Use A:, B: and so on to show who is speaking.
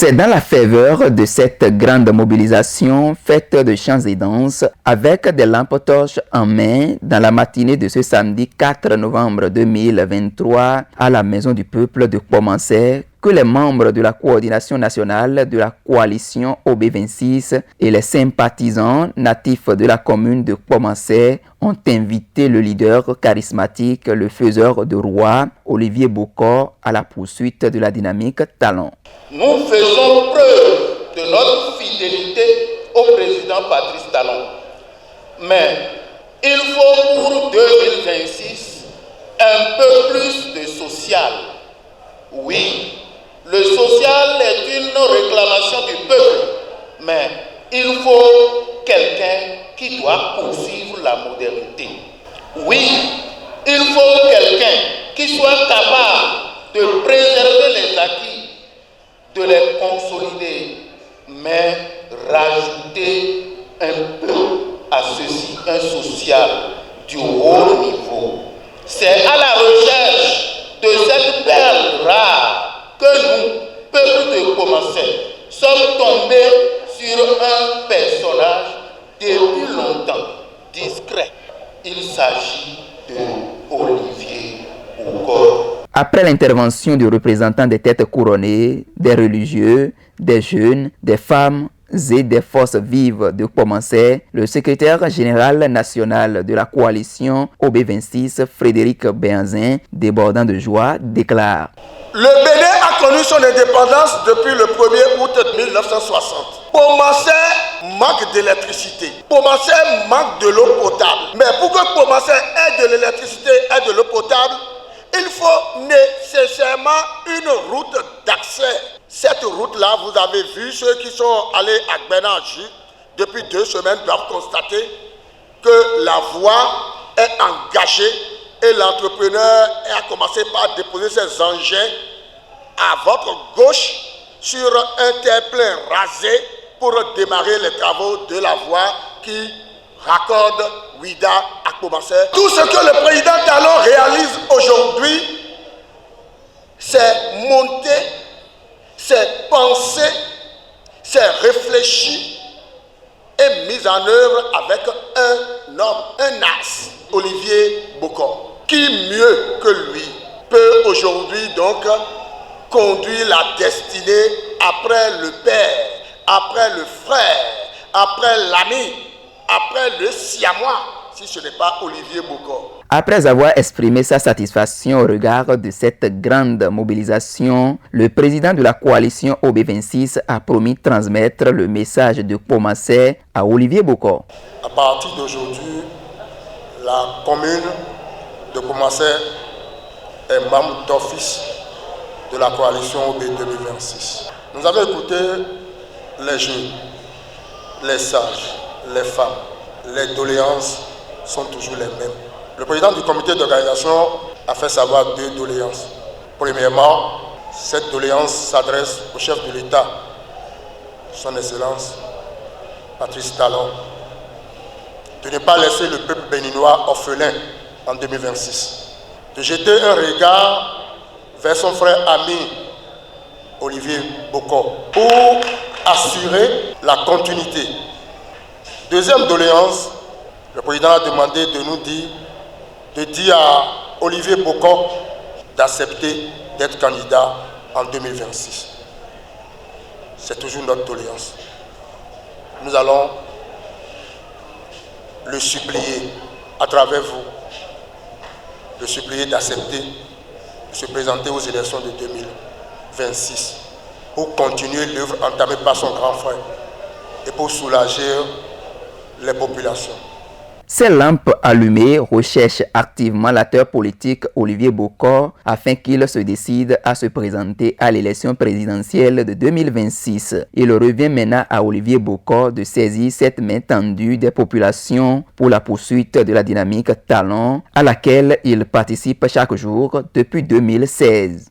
A: C'est dans la faveur de cette grande mobilisation faite de chants et danses avec des lampes torches en main dans la matinée de ce samedi 4 novembre 2023 à la Maison du Peuple de Kpomansé que les membres de la coordination nationale de la coalition OB26 et les sympathisants natifs de la commune de Kpomansé ont invité le leader charismatique, le faiseur de roi, Olivier Bokor, à la poursuite de la dynamique Talon.
B: Nous faisons preuve de notre fidélité au président Patrice Talon. Mais il faut pour 2026 un peu plus de social. Oui, le social est une réclamation du peuple, mais il faut quelqu'un qui doit poursuivre la modernité. Oui, il faut quelqu'un qui soit capable de préserver les acquis, de les consolider, mais rajouter un peu à ceci, un social du haut niveau. C'est à la recherche de cette perle rare que nous, peuple de Kpomansé, sommes tombés sur un personnage depuis longtemps discret. Il s'agit de Olivier Bokor.
A: Après l'intervention du représentant des têtes couronnées, des religieux, des jeunes, des femmes et des forces vives de Kpomansé, le secrétaire général national de la coalition OB26, Frédéric Béhanzin, débordant de joie, déclare:
C: Le Bénin a connu son indépendance depuis le 1er août 1960. Kpomansé manque d'électricité. Kpomansé manque de l'eau potable. Mais pour que Kpomansé ait de l'électricité et de l'eau potable, il faut nécessairement une route d'accès. Cette route-là, vous avez vu, ceux qui sont allés à Gbenanji depuis 2 semaines doivent constater que la voie est engagée et l'entrepreneur a commencé par déposer ses engins à votre gauche sur un terre-plein rasé pour démarrer les travaux de la voie qui raccorde Ouida à Kpomansé. Tout ce que le président Talon réalise aujourd'hui, c'est monter, c'est penser, c'est réfléchir et mis en œuvre avec un homme, un as, Olivier Bokor. Qui mieux que lui peut aujourd'hui donc conduire la destinée après le père, après le frère, après l'ami, après le siamois, si ce n'est pas Olivier Bokor.
A: Après avoir exprimé sa satisfaction au regard de cette grande mobilisation, le président de la coalition OB26 a promis transmettre le message de Kpomansé à Olivier Bokor.
C: À partir d'aujourd'hui, la commune de Kpomansé est membre d'office de la coalition OB 2026. Nous avons écouté les jeunes, les sages, les femmes. Les doléances sont toujours les mêmes. Le président du comité d'organisation a fait savoir 2 doléances. Premièrement, cette doléance s'adresse au chef de l'État, son Excellence Patrice Talon, de ne pas laisser le peuple béninois orphelin en 2026, de jeter un regard vers son frère ami Olivier Bokor pour assurer la continuité. Deuxième doléance, le président a demandé de dire à Olivier Bokor d'accepter d'être candidat en 2026. C'est toujours notre doléance. Nous allons le supplier à travers vous, le supplier d'accepter de se présenter aux élections de 2026 pour continuer l'œuvre entamée par son grand frère et pour soulager les populations.
A: Ces lampes allumées recherchent activement l'acteur politique Olivier Bokor afin qu'il se décide à se présenter à l'élection présidentielle de 2026. Il revient maintenant à Olivier Bokor de saisir cette main tendue des populations pour la poursuite de la dynamique Talon à laquelle il participe chaque jour depuis 2016.